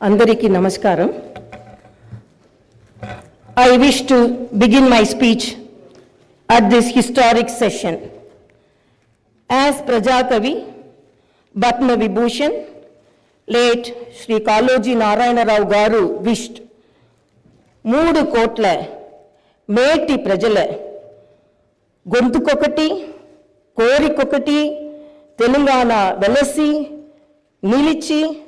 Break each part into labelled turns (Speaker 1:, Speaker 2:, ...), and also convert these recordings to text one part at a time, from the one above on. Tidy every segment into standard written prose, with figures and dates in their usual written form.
Speaker 1: Andariki Namaskaram. I wish to begin my speech at this historic session. As Prajakavi, Batma Vibhushan, late Sri Kaloji Narayana Rao Garu wished, Moodu Kotla, Meti Prajala, Gontukokati, Korikokati, Telangana Velasi, Nilichi,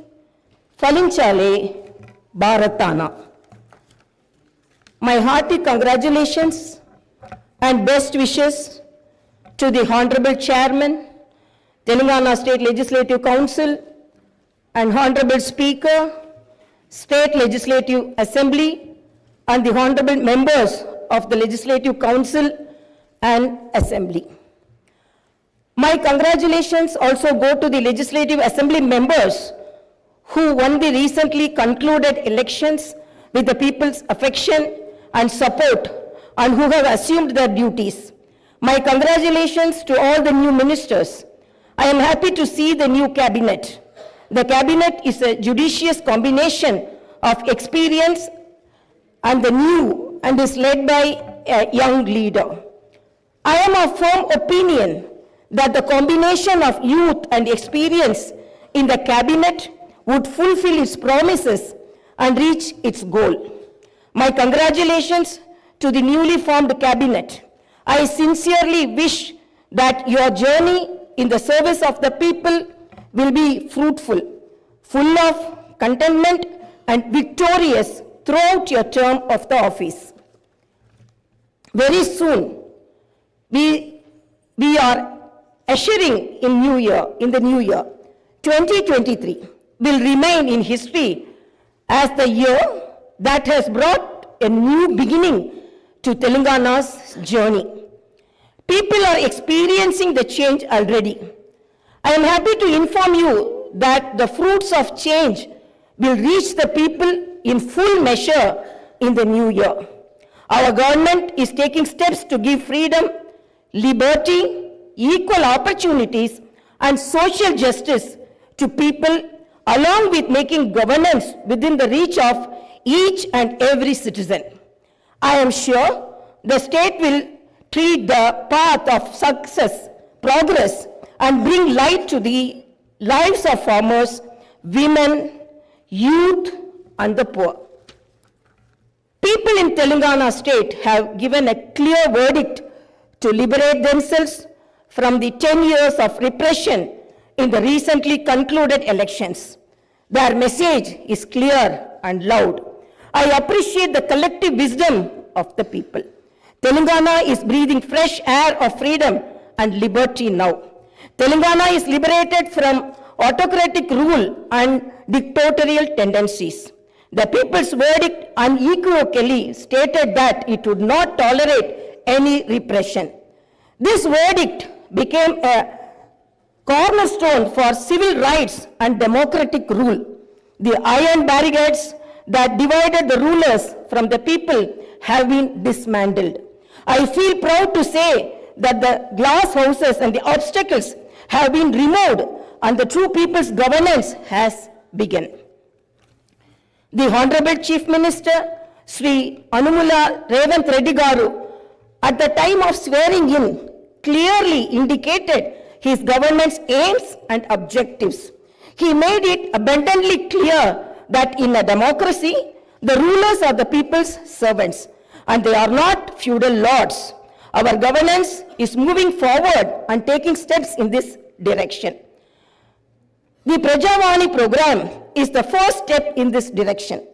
Speaker 1: Falinchale, Bharatana. My hearty congratulations and best wishes to the Honorable Chairman, Telangana State Legislative Council, and Honorable Speaker, State Legislative Assembly, and the Honorable Members of the Legislative Council and Assembly. My congratulations also go to the Legislative Assembly members who won the recently concluded elections with the people's affection and support and who have assumed their duties. My congratulations to all the new ministers. I am happy to see the new cabinet. The cabinet is a judicious combination of experience and the new and is led by a young leader. I am of firm opinion that the combination of youth and experience in the cabinet would fulfill its promises and reach its goal. My congratulations to the newly formed cabinet. I sincerely wish that your journey in the service of the people will be fruitful, full of contentment and victorious throughout your term of the office. Very soon, we are ushering in the new year. 2023 will remain in history as the year that has brought a new beginning to Telangana's journey. People are experiencing the change already. I am happy to inform you that the fruits of change will reach the people in full measure in the new year. Our government is taking steps to give freedom, liberty, equal opportunities, and social justice to people, along with making governance within the reach of each and every citizen. I am sure the state will tread the path of success, progress, and bring light to the lives of farmers, women, youth, and the poor. People in Telangana state have given a clear verdict to liberate themselves from the 10 years of repression in the recently concluded elections. Their message is clear and loud. I appreciate the collective wisdom of the people. Telangana is breathing fresh air of freedom and liberty now. Telangana is liberated from autocratic rule and dictatorial tendencies. The people's verdict unequivocally stated that it would not tolerate any repression. This verdict became a cornerstone for civil rights and democratic rule. The iron barricades that divided the rulers from the people have been dismantled. I feel proud to say that the glass houses and the obstacles have been removed and the true people's governance has begun. The Honorable Chief Minister, Sri Revanth Reddy Garu, at the time of swearing in, clearly indicated his government's aims and objectives. He made it abundantly clear that in a democracy, the rulers are the people's servants, and they are not feudal lords. Our governance is moving forward and taking steps in this direction. The Prajavani program is the first step in this direction.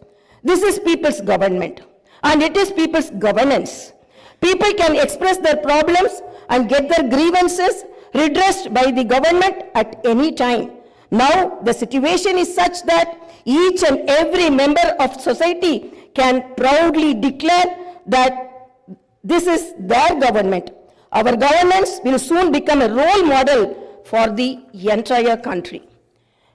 Speaker 1: This is people's government, and it is people's governance. People can express their problems and get their grievances redressed by the government at any time. Now, the situation is such that each and every member of society can proudly declare that this is their government. Our governance will soon become a role model for the entire country.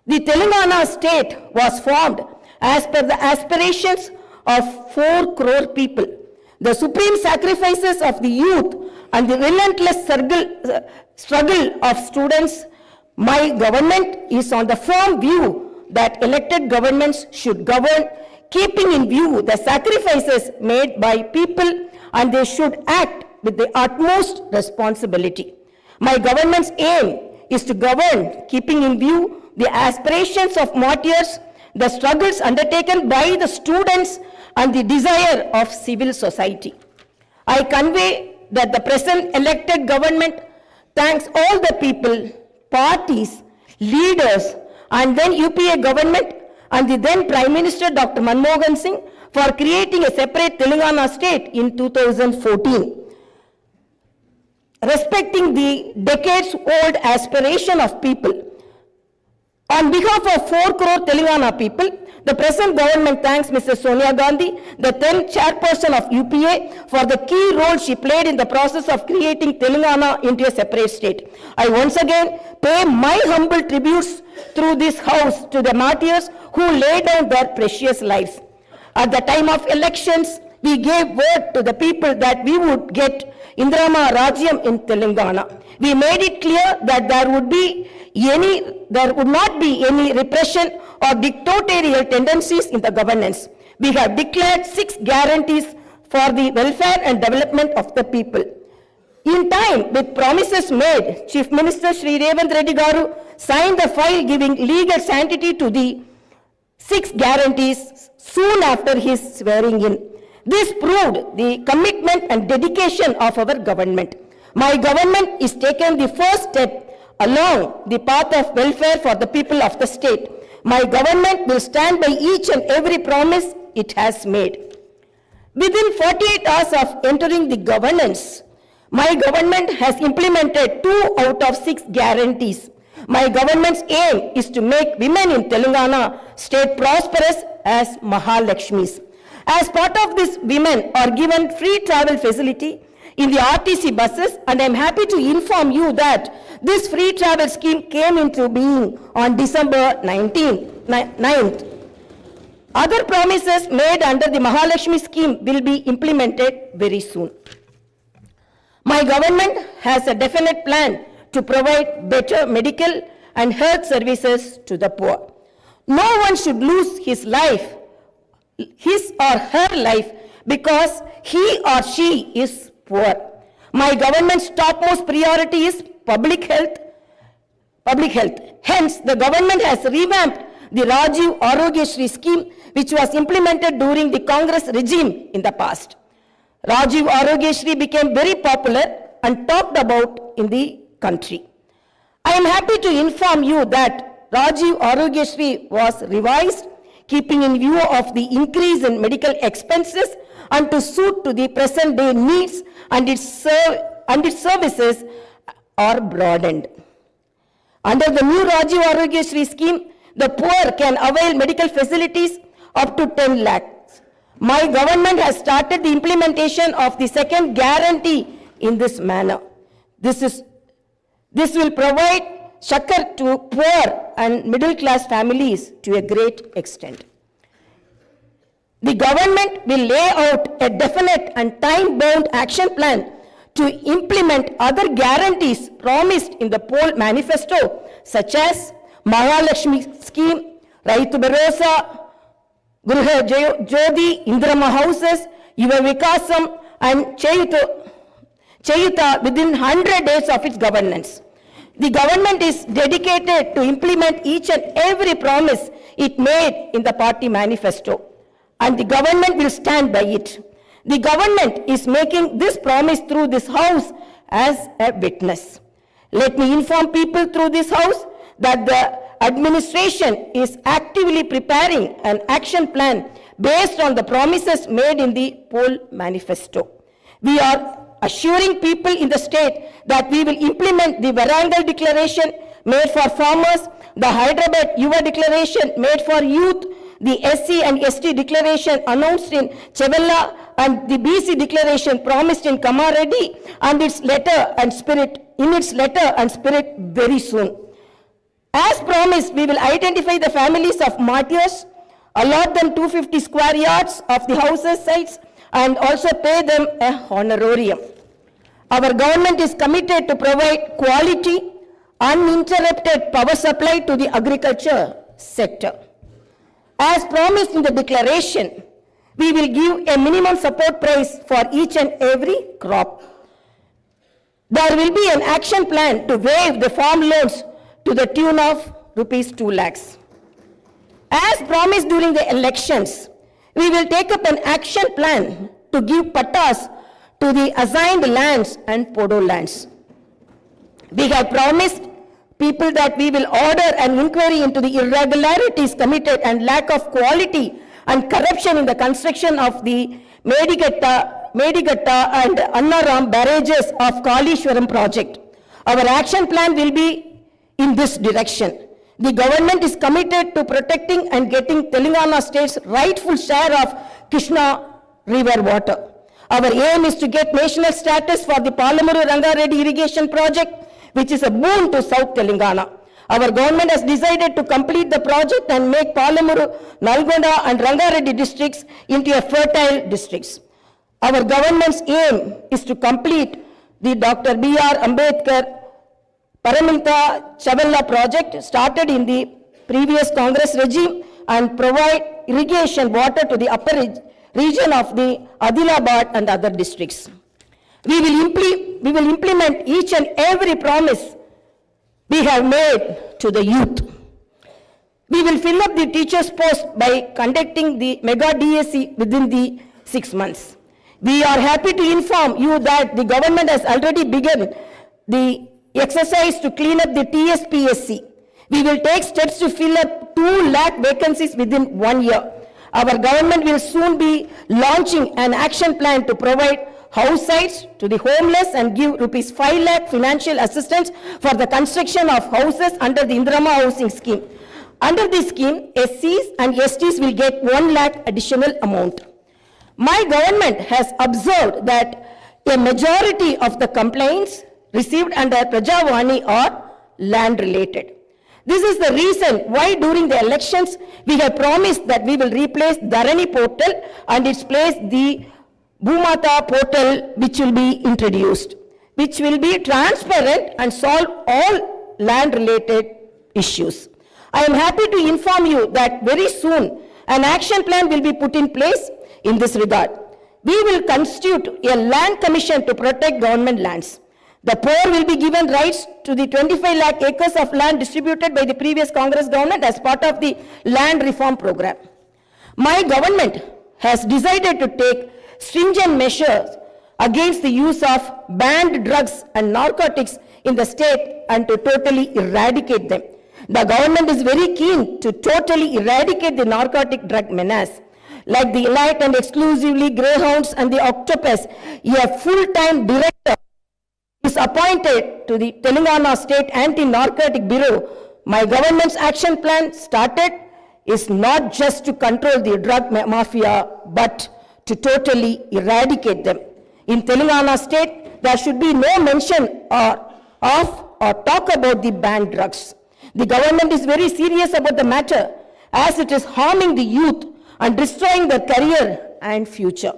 Speaker 1: The Telangana state was formed as per the aspirations of 4 crore people. The supreme sacrifices of the youth and the relentless struggle of students, my government is on the firm view that elected governments should govern, keeping in view the sacrifices made by people, and they should act with the utmost responsibility. My government's aim is to govern, keeping in view the aspirations of martyrs, the struggles undertaken by the students, and the desire of civil society. I convey that the present elected government thanks all the people, parties, leaders, and then UPA government and the then Prime Minister Dr. Manmohan Singh for creating a separate Telangana state in 2014. Respecting the decades-old aspiration of people, on behalf of 4 crore Telangana people, the present government thanks Mrs. Sonia Gandhi, the then chairperson of UPA, for the key role she played in the process of creating Telangana into a separate state. I once again pay my humble tributes through this house to the martyrs who laid down their precious lives. At the time of elections, we gave word to the people that we would get Indrama Rajyam in Telangana. We made it clear that there would not be any repression or dictatorial tendencies in the governance. We have declared 6 guarantees for the welfare and development of the people. In time, with promises made, Chief Minister Shri Revanth Reddy Garu signed the file giving legal sanctity to the 6 guarantees soon after his swearing in. This proved the commitment and dedication of our government. My government is taking the first step along the path of welfare for the people of the state. My government will stand by each and every promise it has made. Within 48 hours of entering the governance, my government has implemented 2 out of 6 guarantees. My government's aim is to make women in Telangana state prosperous as Mahalakshmis. As part of this, women are given free travel facility in the RTC buses, and I am happy to inform you that this free travel scheme came into being on December 9th. Other promises made under the Mahalakshmi scheme will be implemented very soon. My government has a definite plan to provide better medical and health services to the poor. No one should lose his or her life because he or she is poor. My government's topmost priority is public health. Hence, the government has revamped the Rajiv Arogyasri scheme, which was implemented during the Congress regime in the past. Rajiv Arogyasri became very popular and talked about in the country. I am happy to inform you that Rajiv Arogyasri was revised, keeping in view of the increase in medical expenses and to suit to the present day needs, and its services are broadened. Under the new Rajiv Arogyasri scheme, the poor can avail medical facilities up to 10 lakhs. My government has started the implementation of the second guarantee in this manner. This will provide succor to poor and middle class families to a great extent. The government will lay out a definite and time-bound action plan to implement other guarantees promised in the poll manifesto, such as Mahalakshmi scheme, Raitu Bharosa, Gruha Jyoti, Indrama houses, Yuva Vikasam, and Chayuta within 100 days of its governance. The government is dedicated to implement each and every promise it made in the party manifesto, and the government will stand by it. The government is making this promise through this house as a witness. Let me inform people through this house that the administration is actively preparing an action plan based on the promises made in the poll manifesto. We are assuring people in the state that we will implement the Varangal declaration made for farmers, the Hyderabad Yuva declaration made for youth, the SC and ST declaration announced in Chevella, and the BC declaration promised in Kamareddy, and its letter and spirit very soon. As promised, we will identify the families of martyrs, allot them 250 square yards of the houses sites, and also pay them a honorarium. Our government is committed to provide quality, uninterrupted power supply to the agriculture sector. As promised in the declaration, we will give a minimum support price for each and every crop. There will be an action plan to waive the farm loans to the tune of rupees 2 lakhs. As promised during the elections, we will take up an action plan to give pattas to the assigned lands and podo lands. We have promised people that we will order an inquiry into the irregularities committed and lack of quality and corruption in the construction of the Medigatta and Annaram barrages of Kalishwaram project. Our action plan will be in this direction. The government is committed to protecting and getting Telangana state's rightful share of Krishna river water. Our aim is to get national status for the Palamuru Rangareddy irrigation project, which is a boon to South Telangana. Our government has decided to complete the project and make Palamuru, Nalgonda and Rangareddy districts into a fertile districts. Our government's aim is to complete the Dr. B.R. Ambedkar Paramita Chavella project started in the previous Congress regime and provide irrigation water to the upper region of the Adilabad and other districts. We will implement each and every promise we have made to the youth. We will fill up the teachers' post by conducting the mega DSC within the 6 months. We are happy to inform you that the government has already begun the exercise to clean up the TSPSC. We will take steps to fill up 2 lakh vacancies within 1 year. Our government will soon be launching an action plan to provide house sites to the homeless and give rupees 5 lakh financial assistance for the construction of houses under the Indirama housing scheme. Under this scheme, SCs and STs will get 1 lakh additional amount. My government has observed that a majority of the complaints received under Prajavani are land related. This is the reason why during the elections we have promised that we will replace Dharani portal and its place the Bhumata portal, which will be introduced, which will be transparent and solve all land related issues. I am happy to inform you that very soon an action plan will be put in place in this regard. We will constitute a land commission to protect government lands. The poor will be given rights to the 25 lakh acres of land distributed by the previous Congress government as part of the land reform program. My government has decided to take stringent measures against the use of banned drugs and narcotics in the state and to totally eradicate them. The government is very keen to totally eradicate the narcotic drug menace. Like the elite and exclusively greyhounds and the octopus, a full-time director is appointed to the Telangana State Anti-Narcotic Bureau. My government's action plan started is not just to control the drug mafia, but to totally eradicate them. In Telangana State, there should be no mention of or talk about the banned drugs. The government is very serious about the matter as it is harming the youth and destroying their career and future.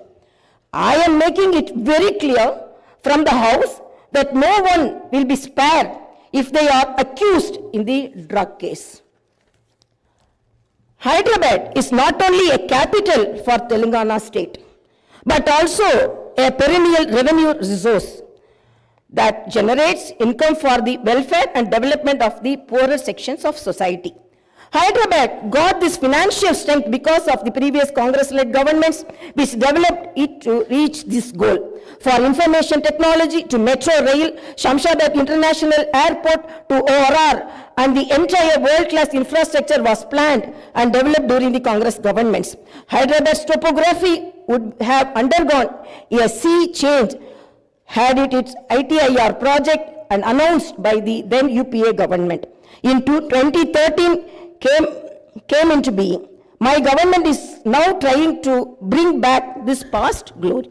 Speaker 1: I am making it very clear from the House that no one will be spared if they are accused in the drug case. Hyderabad is not only a capital for Telangana state, but also a perennial revenue resource that generates income for the welfare and development of the poorer sections of society. Hyderabad got this financial strength because of the previous Congress-led governments which developed it to reach this goal. For information technology to metro rail, Shamshabad International Airport to ORR, and the entire world-class infrastructure was planned and developed during the Congress governments. Hyderabad's topography would have undergone a sea change had it its ITIR project and announced by the then UPA government. In 2013, came into being. My government is now trying to bring back this past glory.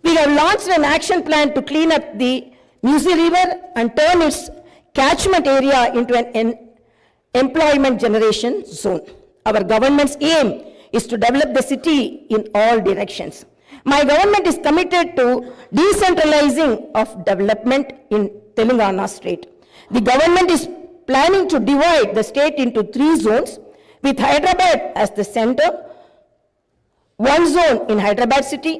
Speaker 1: We have launched an action plan to clean up the Musi River and turn its catchment area into an employment generation zone. Our government's aim is to develop the city in all directions. My government is committed to decentralizing of development in Telangana state. The government is planning to divide the state into 3 zones, with Hyderabad as the center. One zone in Hyderabad city,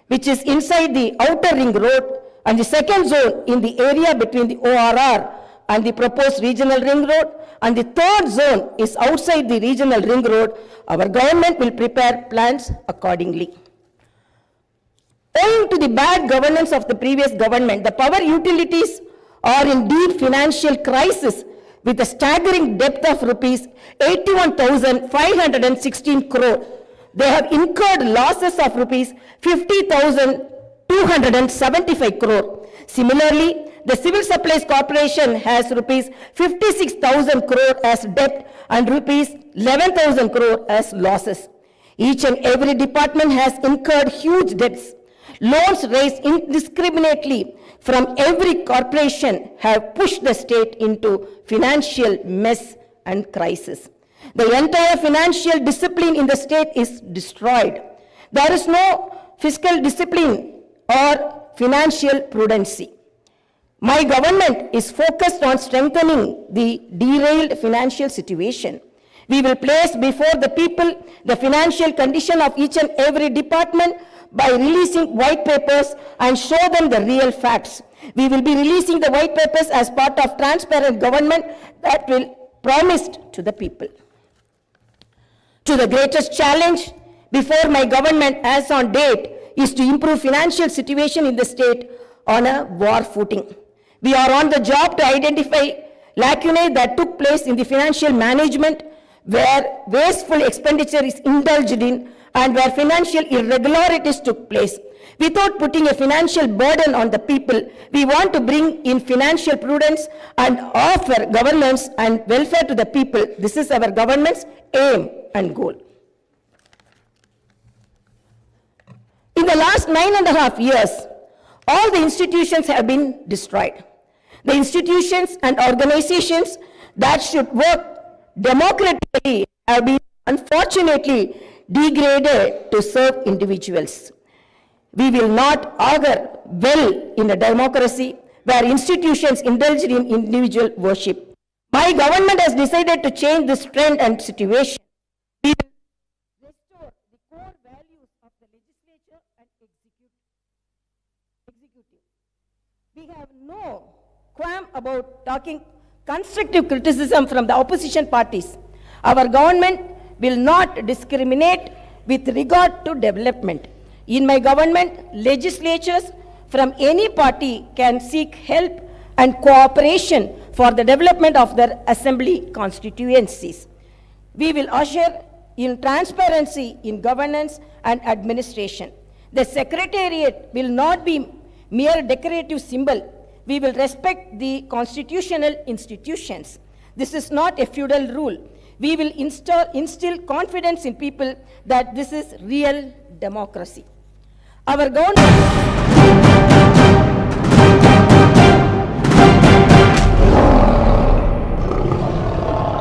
Speaker 1: which is inside the outer ring road, and the second zone in the area between the ORR and the proposed regional ring road, and the third zone is outside the regional ring road. Our government will prepare plans accordingly. Owing to the bad governance of the previous government, the power utilities are in deep financial crisis with a staggering debt of rupees 81,516 crore. They have incurred losses of rupees 50,275 crore. Similarly, the Civil Supplies Corporation has rupees 56,000 crore as debt and rupees 11,000 crore as losses. Each and every department has incurred huge debts. Loans raised indiscriminately from every corporation have pushed the state into financial mess and crisis. The entire financial discipline in the state is destroyed. There is no fiscal discipline or financial prudency. My government is focused on strengthening the derailed financial situation. We will place before the people the financial condition of each and every department by releasing white papers and show them the real facts. We will be releasing the white papers as part of transparent government that will promised to the people. To the greatest challenge before my government as on date is to improve financial situation in the state on a war footing. We are on the job to identify lacunae that took place in the financial management where wasteful expenditure is indulged in and where financial irregularities took place. Without putting a financial burden on the people, we want to bring in financial prudence and offer governance and welfare to the people. This is our government's aim and goal. In the last 9.5 years, all the institutions have been destroyed. The institutions and organizations that should work democratically have been unfortunately degraded to serve individuals. We will not augur well in a democracy where institutions indulge in individual worship. My government has decided to change this trend and situation. We will restore the core values of the legislature and executive. We have no qualm about talking constructive criticism from the opposition parties. Our government will not discriminate with regard to development. In my government, legislatures from any party can seek help and cooperation for the development of their assembly constituencies. We will usher in transparency in governance and administration. The secretariat will not be mere decorative symbol. We will respect the constitutional institutions. This is not a feudal rule. We will instill confidence in people that this is real democracy. Our government